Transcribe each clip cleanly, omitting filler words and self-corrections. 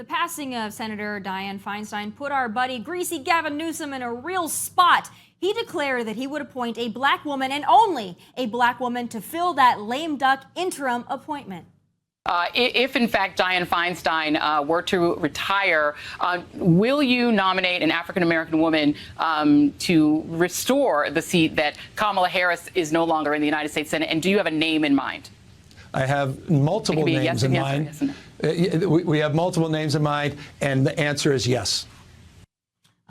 The passing of Senator Dianne Feinstein put our buddy greasy Gavin Newsom in a real spot. He declared that he would appoint a black woman and only a black woman to fill that lame duck interim appointment. If, in fact, Dianne Feinstein were to retire, will you nominate an African-American woman to restore the seat that Kamala Harris is no longer in the United States Senate? And do you have a name in mind? I have multiple names in mind. We have multiple names in mind, and the answer is yes.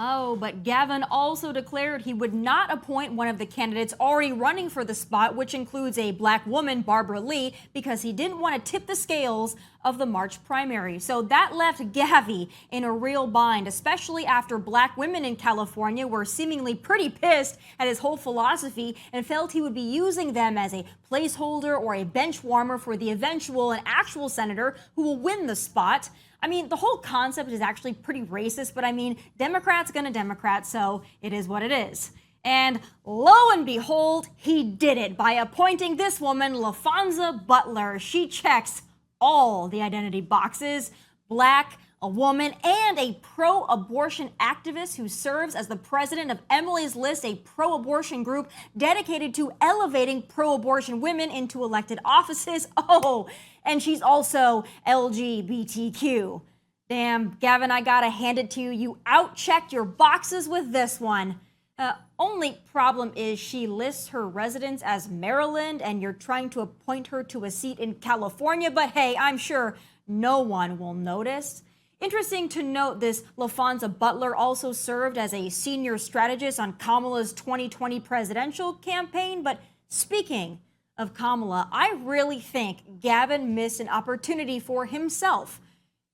Oh, but Gavin also declared he would not appoint one of the candidates already running for the spot, which includes a black woman, Barbara Lee, because he didn't want to tip the scales of the March primary. So that left Gavi in a real bind, especially after black women in California were seemingly pretty pissed at his whole philosophy and felt he would be using them as a placeholder or a bench warmer for the eventual and actual senator who will win the spot. I mean, the whole concept is actually pretty racist, but I mean, Democrats gonna Democrat, so it is what it is. And lo and behold, he did it by appointing this woman, LaFonza Butler. She checks all the identity boxes: black, a woman, and a pro-abortion activist who serves as the president of Emily's List, a pro-abortion group dedicated to elevating pro-abortion women into elected offices. Oh, and she's also LGBTQ. Damn, Gavin, I gotta hand it to you. You out-checked your boxes with this one. Only problem is she lists her residence as Maryland, and you're trying to appoint her to a seat in California, but hey, I'm sure no one will notice. Interesting to note, this LaFonza Butler also served as a senior strategist on Kamala's 2020 presidential campaign. But speaking of Kamala, I really think Gavin missed an opportunity for himself.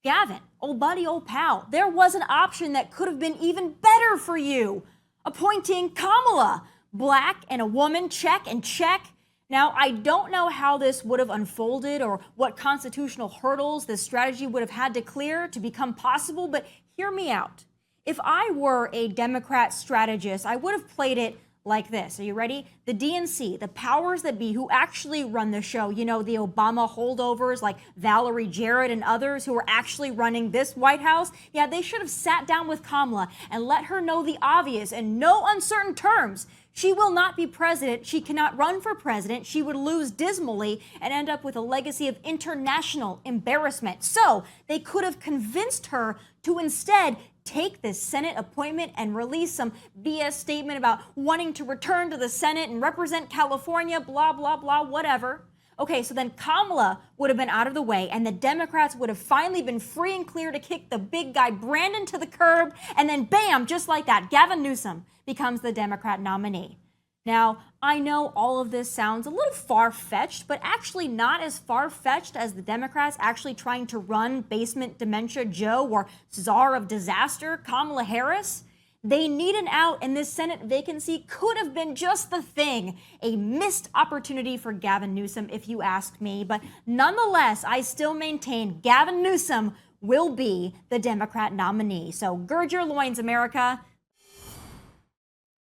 Gavin, old buddy, old pal, there was an option that could have been even better for you. Appointing Kamala, black and a woman, check and check. Now, I don't know how this would have unfolded or what constitutional hurdles this strategy would have had to clear to become possible, but hear me out. If I were a Democrat strategist, I would have played it like this. Are you ready? The DNC, the powers that be who actually run the show, you know, the Obama holdovers like Valerie Jarrett and others who are actually running this White House, yeah, they should have sat down with Kamala and let her know the obvious in no uncertain terms. She will not be president. She cannot run for president. She would lose dismally and end up with a legacy of international embarrassment. So they could have convinced her to instead take this Senate appointment and release some BS statement about wanting to return to the Senate and represent California, blah, blah, blah, whatever. Okay, so then Kamala would have been out of the way and the Democrats would have finally been free and clear to kick the big guy Brandon to the curb, and then bam, just like that, Gavin Newsom becomes the Democrat nominee. Now, I know all of this sounds a little far-fetched, but actually not as far-fetched as the Democrats actually trying to run Basement Dementia Joe or Czar of Disaster, Kamala Harris. They need an out, and this Senate vacancy could have been just the thing. A missed opportunity for Gavin Newsom, if you ask me. But nonetheless, I still maintain Gavin Newsom will be the Democrat nominee. So gird your loins, America.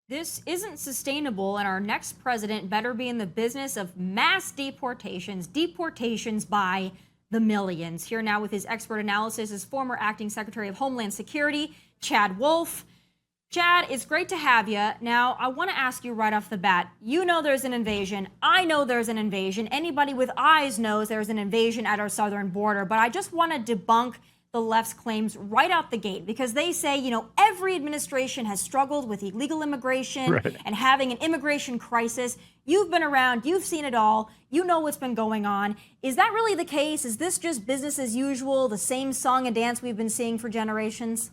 This isn't sustainable, and our next president better be in the business of mass deportations by the millions. Here now with his expert analysis is former acting Secretary of Homeland Security, Chad Wolf. Chad, it's great to have you. Now, I want to ask you right off the bat, you know there's an invasion. I know there's an invasion. Anybody with eyes knows there's an invasion at our southern border, but I just want to debunk the left's claims right out the gate, because they say, you know, every administration has struggled with illegal immigration and having an immigration crisis. You've been around, you've seen it all, you know what's been going on. Is that really the case? Is this just business as usual, the same song and dance we've been seeing for generations?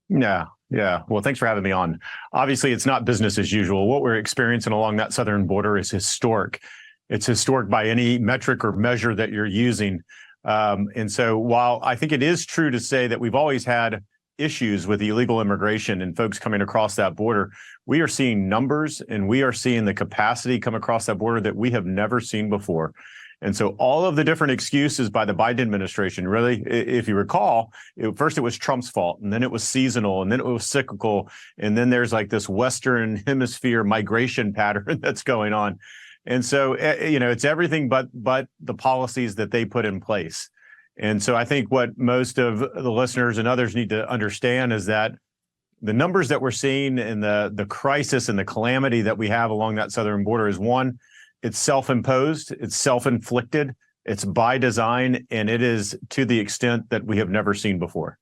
Yeah. Well, thanks for having me on. Obviously, it's not business as usual. What we're experiencing along that southern border is historic. It's historic by any metric or measure that you're using. And so while I think it is true to say that we've always had issues with illegal immigration and folks coming across that border, we are seeing numbers and we are seeing the capacity come across that border that we have never seen before. And so all of the different excuses by the Biden administration, really, if you recall, first it was Trump's fault, and then it was seasonal, and then it was cyclical, and then there's like this Western Hemisphere migration pattern that's going on. And so, you know, it's everything but the policies that they put in place. And so I think what most of the listeners and others need to understand is that the numbers that we're seeing and the crisis and the calamity that we have along that southern border is, one, it's self-imposed, it's self-inflicted, it's by design, and it is to the extent that we have never seen before.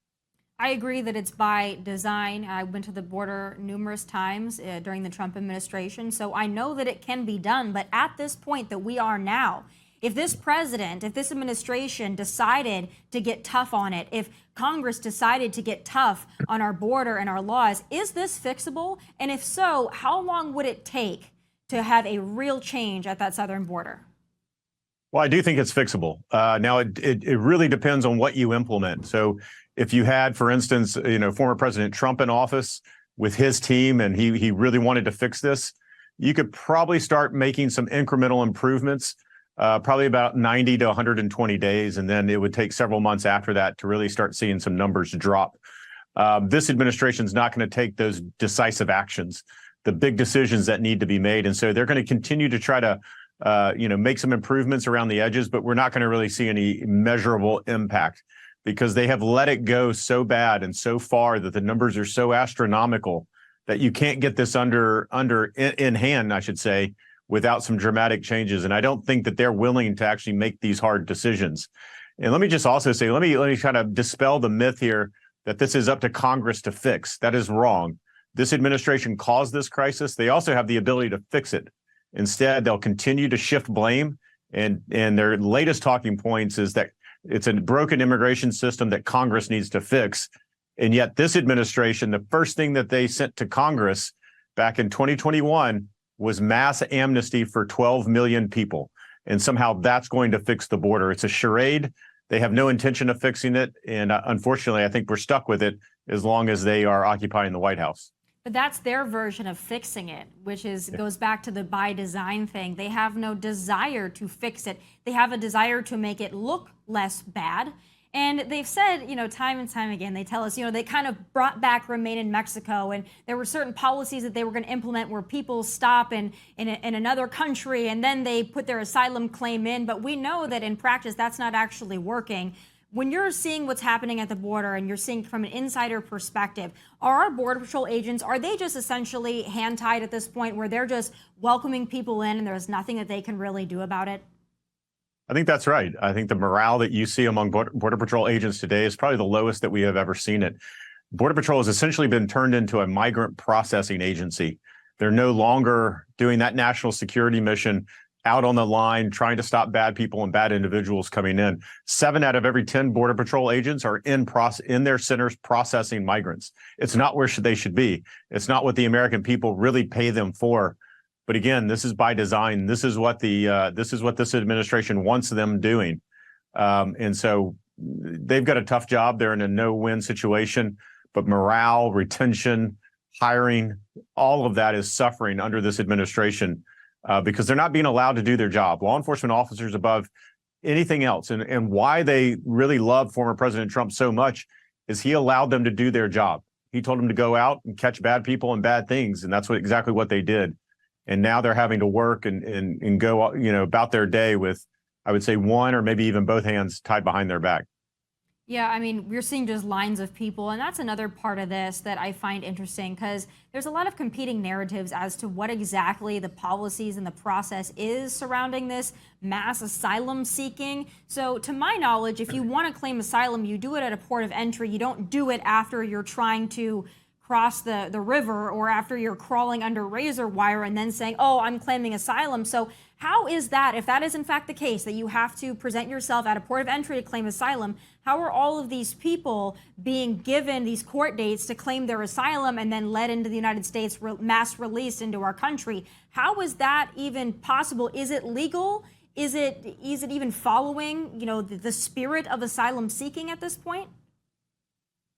I agree that it's by design. I went to the border numerous times during the Trump administration, so I know that it can be done. But at this point that we are now, if this president, if this administration decided to get tough on it, if Congress decided to get tough on our border and our laws, is this fixable? And if so, how long would it take to have a real change at that southern border? Well, I do think it's fixable. Now, it really depends on what you implement. So if you had, for instance, former President Trump in office with his team and he really wanted to fix this, you could probably start making some incremental improvements, probably about 90 to 120 days. And then it would take several months after that to really start seeing some numbers drop. This administration is not going to take those decisive actions, the big decisions that need to be made. And so they're going to continue to try to make some improvements around the edges, but we're not going to really see any measurable impact because they have let it go so bad and so far that the numbers are so astronomical that you can't get this in hand, I should say, without some dramatic changes. And I don't think that they're willing to actually make these hard decisions. And let me just also say, let me kind of dispel the myth here that this is up to Congress to fix. That is wrong. This administration caused this crisis. They also have the ability to fix it. Instead, they'll continue to shift blame. And their latest talking points is that it's a broken immigration system that Congress needs to fix. And yet this administration, the first thing that they sent to Congress back in 2021 was mass amnesty for 12 million people. And somehow that's going to fix the border. It's a charade. They have no intention of fixing it. And unfortunately, I think we're stuck with it as long as they are occupying the White House. But that's their version of fixing it, which goes back to the by design thing. They have no desire to fix it. They have a desire to make it look less bad. And they've said, time and time again, they tell us, they kind of brought back Remain in Mexico. And there were certain policies that they were going to implement where people stop in another country and then they put their asylum claim in. But we know that in practice, that's not actually working. When you're seeing what's happening at the border and you're seeing from an insider perspective, are our Border Patrol agents, are they just essentially hand-tied at this point where they're just welcoming people in and there's nothing that they can really do about it? I think that's right. I think the morale that you see among Border Patrol agents today is probably the lowest that we have ever seen it. Border Patrol has essentially been turned into a migrant processing agency. They're no longer doing that national security mission out on the line, trying to stop bad people and bad individuals coming in. 7 out of every 10 Border Patrol agents are in their centers processing migrants. It's not where they should be. It's not what the American people really pay them for. But again, this is by design. This is what this administration wants them doing. And so they've got a tough job. They're in a no-win situation. But morale, retention, hiring, all of that is suffering under this administration. Because they're not being allowed to do their job. Law enforcement officers above anything else. And why they really love former President Trump so much is he allowed them to do their job. He told them to go out and catch bad people and bad things. And that's exactly what they did. And now they're having to work and go about their day with, I would say, one or maybe even both hands tied behind their back. Yeah, I mean, we're seeing just lines of people, and that's another part of this that I find interesting because there's a lot of competing narratives as to what exactly the policies and the process is surrounding this mass asylum seeking. So to my knowledge, if you want to claim asylum, you do it at a port of entry. You don't do it after you're trying to cross the river or after you're crawling under razor wire and then saying, oh, I'm claiming asylum. So how is that, if that is in fact the case, that you have to present yourself at a port of entry to claim asylum, how are all of these people being given these court dates to claim their asylum and then led into the United States, mass released into our country? How is that even possible? Is it legal? Is it even following, the spirit of asylum seeking at this point?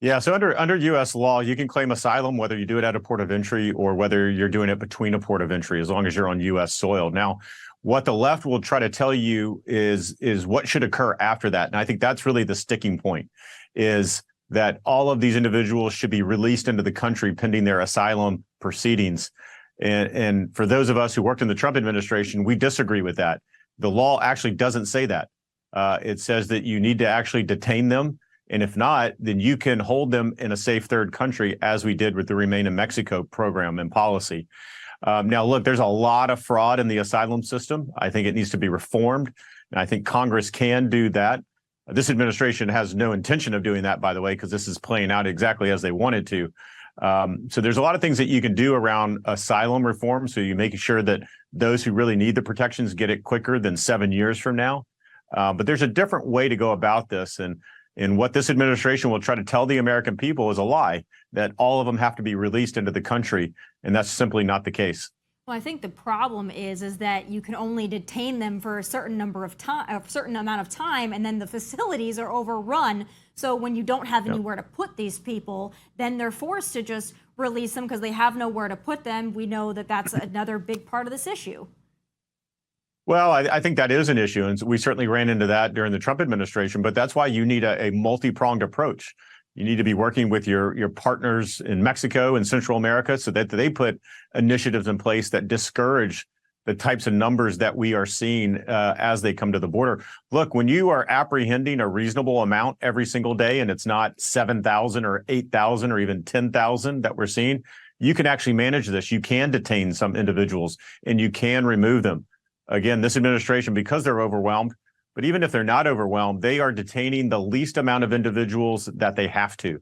Yeah, so under U.S. law, you can claim asylum whether you do it at a port of entry or whether you're doing it between a port of entry, as long as you're on U.S. soil. Now, what the left will try to tell you is what should occur after that. And I think that's really the sticking point, is that all of these individuals should be released into the country pending their asylum proceedings. And for those of us who worked in the Trump administration, we disagree with that. The law actually doesn't say that. It says that you need to actually detain them. And if not, then you can hold them in a safe third country, as we did with the Remain in Mexico program and policy. Now, look, there's a lot of fraud in the asylum system. I think it needs to be reformed. And I think Congress can do that. This administration has no intention of doing that, by the way, because this is playing out exactly as they wanted to. So there's a lot of things that you can do around asylum reform. So you make sure that those who really need the protections get it quicker than 7 years from now. But there's a different way to go about this. And what this administration will try to tell the American people is a lie, that all of them have to be released into the country. And that's simply not the case. Well, I think the problem is that you can only detain them for a certain number of time, a certain amount of time, and then the facilities are overrun. So when you don't have anywhere to put these people, then they're forced to just release them because they have nowhere to put them. We know that that's another big part of this issue. Well, I think that is an issue, and we certainly ran into that during the Trump administration, but that's why you need a multi-pronged approach. You need to be working with your partners in Mexico and Central America so that they put initiatives in place that discourage the types of numbers that we are seeing as they come to the border. Look, when you are apprehending a reasonable amount every single day, and it's not 7,000 or 8,000 or even 10,000 that we're seeing, you can actually manage this. You can detain some individuals and you can remove them. Again, this administration, because they're overwhelmed, but even if they're not overwhelmed, they are detaining the least amount of individuals that they have to,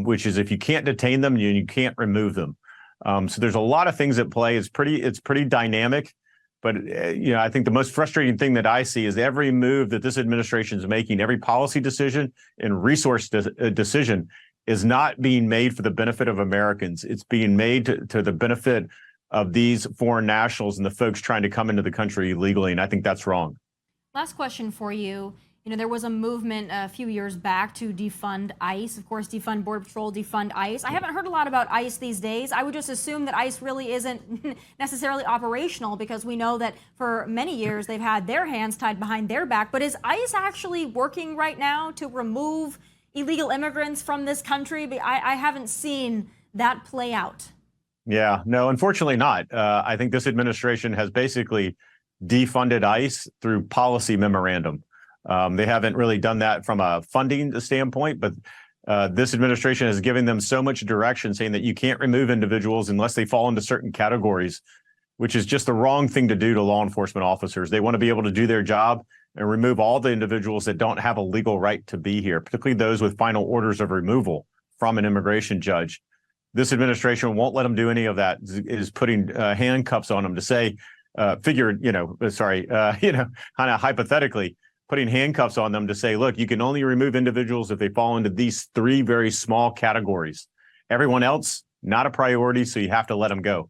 which is if you can't detain them, you can't remove them. So there's a lot of things at play. It's pretty dynamic, but I think the most frustrating thing that I see is every move that this administration is making, every policy decision and resource decision is not being made for the benefit of Americans. It's being made to the benefit of these foreign nationals and the folks trying to come into the country illegally, and I think that's wrong. Last question for you. There was a movement a few years back to defund ICE. Of course, defund Border Patrol, defund ICE. I haven't heard a lot about ICE these days. I would just assume that ICE really isn't necessarily operational because we know that for many years they've had their hands tied behind their back. But is ICE actually working right now to remove illegal immigrants from this country? I haven't seen that play out. Yeah, no, unfortunately not. I think this administration has basically defunded ICE through policy memorandum. They haven't really done that from a funding standpoint, but this administration has given them so much direction saying that you can't remove individuals unless they fall into certain categories, which is just the wrong thing to do to law enforcement officers. They want to be able to do their job and remove all the individuals that don't have a legal right to be here, particularly those with final orders of removal from an immigration judge. This administration won't let them do any of that, is putting handcuffs on them to say, kind of hypothetically, putting handcuffs on them to say, look, you can only remove individuals if they fall into these three very small categories. Everyone else, not a priority, so you have to let them go.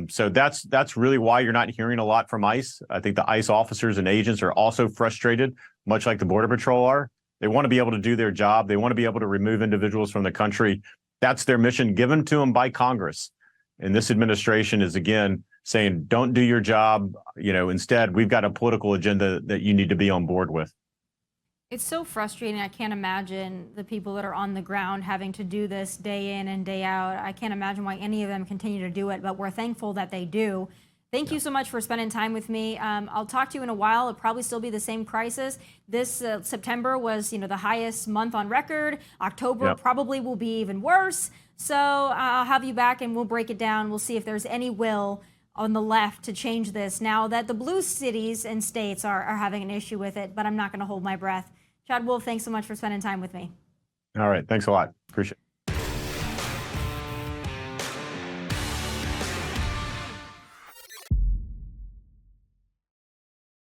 So that's really why you're not hearing a lot from ICE. I think the ICE officers and agents are also frustrated, much like the Border Patrol are. They want to be able to do their job. They want to be able to remove individuals from the country. That's their mission given to them by Congress. And this administration is, again, saying, don't do your job. Instead, we've got a political agenda that you need to be on board with. It's so frustrating. I can't imagine the people that are on the ground having to do this day in and day out. I can't imagine why any of them continue to do it, but we're thankful that they do. Thank you so much for spending time with me. I'll talk to you in a while. It'll probably still be the same crisis. This September was, the highest month on record. October probably will be even worse. So I'll have you back and we'll break it down. We'll see if there's any will on the left to change this now that the blue cities and states are having an issue with it, but I'm not going to hold my breath. Chad Wolf, thanks so much for spending time with me. All right. Thanks a lot. Appreciate it.